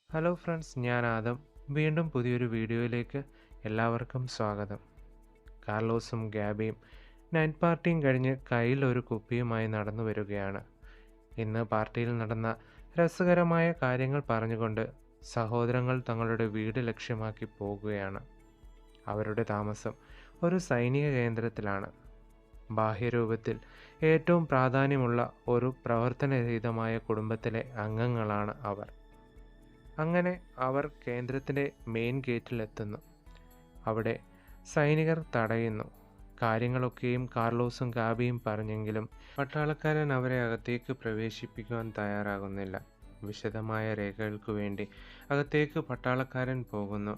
Hello friends, ഞാൻ ആദം. വീണ്ടും പുതിയൊരു വീഡിയോയിലേക്ക് എല്ലാവർക്കും സ്വാഗതം. കാർലോസും ഗാബിയും നൈറ്റ് പാർട്ടിയും കഴിഞ്ഞ് കയ്യിൽ ഒരു കുപ്പിയുമായി നടന്നു വരികയാണ്. ഇന്ന് പാർട്ടിയിൽ നടന്ന രസകരമായ കാര്യങ്ങൾ പറഞ്ഞുകൊണ്ട് സഹോദരങ്ങൾ തങ്ങളുടെ വീട് ലക്ഷ്യമാക്കി പോകുകയാണ്. അവരുടെ താമസം ഒരു സൈനിക കേന്ദ്രത്തിലാണ്. ബാഹ്യരൂപത്തിൽ ഏറ്റവും പ്രാധാന്യമുള്ള ഒരു പ്രവർത്തനരഹിതമായ കുടുംബത്തിലെ അംഗങ്ങളാണ് അവർ. അങ്ങനെ അവർ കേന്ദ്രത്തിൻ്റെ മെയിൻ ഗേറ്റിലെത്തുന്നു. അവിടെ സൈനികർ തടയുന്നു. കാര്യങ്ങളൊക്കെയും കാർലോസും ഗാബിയും പറഞ്ഞെങ്കിലും പട്ടാളക്കാരൻ അവരെ അകത്തേക്ക് പ്രവേശിപ്പിക്കുവാൻ തയ്യാറാകുന്നില്ല. വിശദമായ രേഖകൾക്ക് വേണ്ടി അകത്തേക്ക് പട്ടാളക്കാരൻ പോകുന്നു.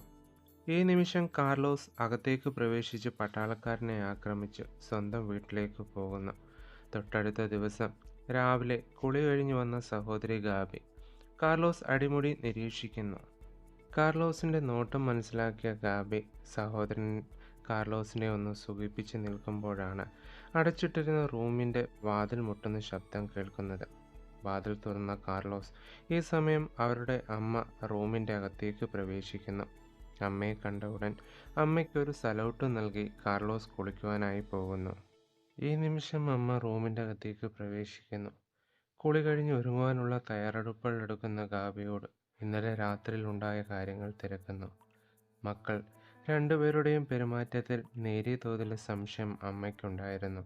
ഈ നിമിഷം കാർലോസ് അകത്തേക്ക് പ്രവേശിച്ച് പട്ടാളക്കാരനെ ആക്രമിച്ച് സ്വന്തം വീട്ടിലേക്ക് പോകുന്നു. തൊട്ടടുത്ത ദിവസം രാവിലെ കുളി കഴിഞ്ഞു വന്ന സഹോദരി ഗാബി കാർലോസ് അടിമുടി നിരീക്ഷിക്കുന്നു. കാർലോസിൻ്റെ നോട്ടം മനസ്സിലാക്കിയ ഗാബി സഹോദരൻ കാർലോസിനെ ഒന്ന് സുഖിപ്പിച്ച് നിൽക്കുമ്പോഴാണ് അടച്ചിട്ടിരുന്ന റൂമിൻ്റെ വാതിൽ മുട്ടുന്ന ശബ്ദം കേൾക്കുന്നത്. വാതിൽ തുറന്ന കാർലോസ് ഈ സമയം അവരുടെ അമ്മ റൂമിൻ്റെ അകത്തേക്ക് പ്രവേശിക്കുന്നു. അമ്മയെ കണ്ട ഉടൻ അമ്മയ്ക്കൊരു സലൂട്ട് നൽകി കാർലോസ് കുളിക്കുവാനായി പോകുന്നു. ഈ നിമിഷം അമ്മ റൂമിൻ്റെ അകത്തേക്ക് പ്രവേശിക്കുന്നു. കുളി കഴിഞ്ഞ് ഒരുങ്ങുവാനുള്ള തയ്യാറെടുപ്പുകളെടുക്കുന്ന ഗാബിയോട് ഇന്നലെ രാത്രിയിൽ ഉണ്ടായ കാര്യങ്ങൾ തിരക്കുന്നു. മക്കൾ രണ്ടുപേരുടെയും പെരുമാറ്റത്തിൽ നേരിയ തോതിൽ സംശയം അമ്മയ്ക്കുണ്ടായിരുന്നു.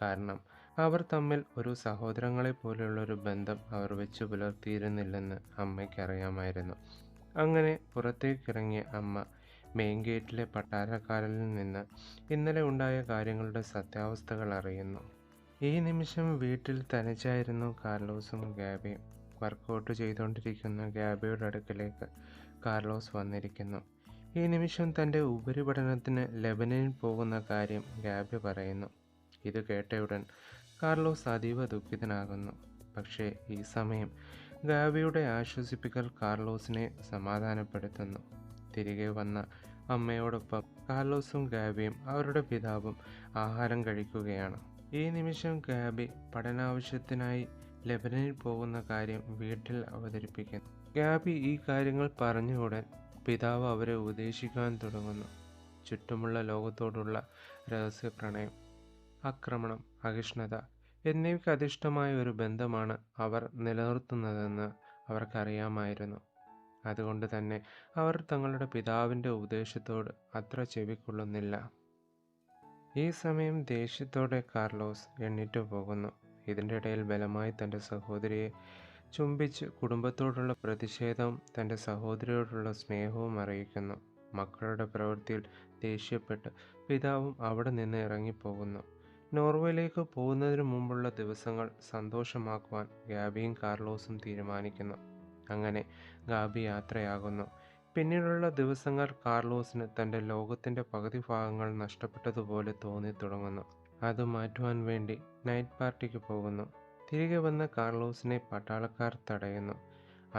കാരണം അവർ തമ്മിൽ ഒരു സഹോദരങ്ങളെ പോലെയുള്ളൊരു ബന്ധം അവർ വെച്ച് പുലർത്തിയിരുന്നില്ലെന്ന് അമ്മയ്ക്കറിയാമായിരുന്നു. അങ്ങനെ പുറത്തേക്കിറങ്ങിയ അമ്മ മെയിൻ ഗേറ്റിലെ പട്ടാളക്കാരനിൽ നിന്ന് ഇന്നലെ ഉണ്ടായ കാര്യങ്ങളുടെ സത്യാവസ്ഥകൾ അറിയുന്നു. ഈ നിമിഷം വീട്ടിൽ തനിച്ചായിരുന്നു കാർലോസും ഗാബിയും. വർക്കൗട്ട് ചെയ്തുകൊണ്ടിരിക്കുന്ന ഗാബിയുടെ അടുക്കലേക്ക് കാർലോസ് വന്നിരിക്കുന്നു. ഈ നിമിഷം തൻ്റെ ഉപരിപഠനത്തിന് ലെബനനിൽ പോകുന്ന കാര്യം ഗാബി പറയുന്നു. ഇത് കേട്ടയുടൻ കാർലോസ് അതീവ ദുഃഖിതനാകുന്നു. പക്ഷേ ഈ സമയം ഗാബിയുടെ ആശ്വസിപ്പിക്കൽ കാർലോസിനെ സമാധാനപ്പെടുത്തുന്നു. തിരികെ വന്ന അമ്മയോടൊപ്പം കാർലോസും ഗാബിയും അവരുടെ പിതാവും ആഹാരം കഴിക്കുകയാണ്. ഈ നിമിഷം ഗാബി പഠനാവശ്യത്തിനായി ലെബനനിൽ പോകുന്ന കാര്യം വീട്ടിൽ അവതരിപ്പിക്കുന്നു. ഗാബി ഈ കാര്യങ്ങൾ പറഞ്ഞ ഉടൻ പിതാവ് അവരെ ഉപദേശിക്കാൻ തുടങ്ങുന്നു. ചുറ്റുമുള്ള ലോകത്തോടുള്ള രഹസ്യ പ്രണയം, ആക്രമണം, അഹിഷ്ണുത എന്നിവയ്ക്ക് അധിഷ്ഠമായ ഒരു ബന്ധമാണ് അവർ നിലനിർത്തുന്നതെന്ന് അവർക്കറിയാമായിരുന്നു. അതുകൊണ്ട് തന്നെ അവർ തങ്ങളുടെ പിതാവിൻ്റെ ഉപദേശത്തോട് അത്ര ചെവിക്കൊള്ളുന്നില്ല. ഈ സമയം ദേഷ്യത്തോടെ കാർലോസ് എണ്ണീറ്റു പോകുന്നു. ഇതിൻ്റെ ഇടയിൽ ബലമായി തൻ്റെ സഹോദരിയെ ചുംബിച്ച് കുടുംബത്തോടുള്ള പ്രതിഷേധവും തൻ്റെ സഹോദരിയോടുള്ള സ്നേഹവും അറിയിക്കുന്നു. മക്കളുടെ പ്രവൃത്തിയിൽ ദേഷ്യപ്പെട്ട് പിതാവും അവിടെ നിന്ന് ഇറങ്ങിപ്പോകുന്നു. നോർവേയിലേക്ക് പോകുന്നതിന് മുമ്പുള്ള ദിവസങ്ങൾ സന്തോഷമാക്കുവാൻ ഗാബിയും കാർലോസും തീരുമാനിക്കുന്നു. അങ്ങനെ ഗാബി യാത്രയാകുന്നു. പിന്നീടുള്ള ദിവസങ്ങൾ കാർലോസിന് തൻ്റെ ലോകത്തിൻ്റെ പകുതി ഭാഗങ്ങൾ നഷ്ടപ്പെട്ടതുപോലെ തോന്നി തുടങ്ങുന്നു. അത് മാറ്റുവാൻ വേണ്ടി നൈറ്റ് പാർട്ടിക്ക് പോകുന്നു. തിരികെ വന്ന കാർലോസിനെ പട്ടാളക്കാർ തടയുന്നു.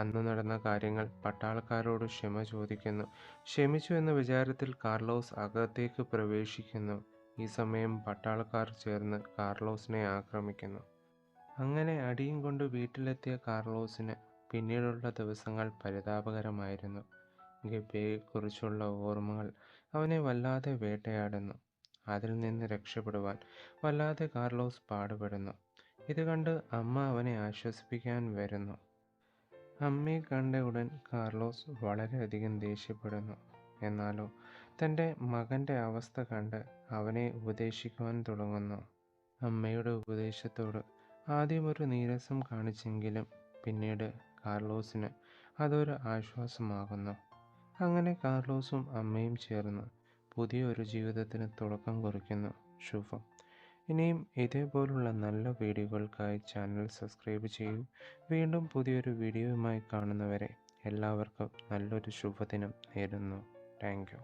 അന്ന് നടന്ന കാര്യങ്ങൾ പട്ടാളക്കാരോട് ക്ഷമ ചോദിക്കുന്നു. ക്ഷമിച്ചു എന്ന വിചാരത്തിൽ കാർലോസ് അകത്തേക്ക് പ്രവേശിക്കുന്നു. ഈ സമയം പട്ടാളക്കാർ ചേർന്ന് കാർലോസിനെ ആക്രമിക്കുന്നു. അങ്ങനെ അടിയും കൊണ്ട് വീട്ടിലെത്തിയ കാർലോസിന് പിന്നീടുള്ള ദിവസങ്ങൾ പരിതാപകരമായിരുന്നു. ഗബ്ബയെക്കുറിച്ചുള്ള ഓർമ്മകൾ അവനെ വല്ലാതെ വേട്ടയാടുന്നു. അതിൽ നിന്ന് രക്ഷപ്പെടുവാൻ വല്ലാതെ കാർലോസ് പാടുപെടുന്നു. ഇത് കണ്ട് അമ്മ അവനെ ആശ്വസിപ്പിക്കാൻ വരുന്നു. അമ്മയെ കണ്ട ഉടൻ കാർലോസ് വളരെയധികം ദേഷ്യപ്പെടുന്നു. എന്നാലോ തൻ്റെ മകൻ്റെ അവസ്ഥ കണ്ട് അവനെ ഉപദേശിക്കുവാൻ തുടങ്ങുന്നു. അമ്മയുടെ ഉപദേശത്തോട് ആദ്യം ഒരു നീരസം കാണിച്ചെങ്കിലും പിന്നീട് കാർലോസിന് അതൊരു ആശ്വാസമാകുന്നു. അങ്ങനെ കാർലോസും അമ്മയും ചേർന്ന് പുതിയൊരു ജീവിതത്തിന് തുടക്കം കുറിക്കുന്നു. ശുഭം. ഇനിയും ഇതേപോലുള്ള നല്ല വീഡിയോകൾക്കായി ചാനൽ സബ്സ്ക്രൈബ് ചെയ്യൂ. വീണ്ടും പുതിയൊരു വീഡിയോയുമായി കാണുന്നവരെ എല്ലാവർക്കും നല്ലൊരു ശുഭദിനം നേരുന്നു. Thank you.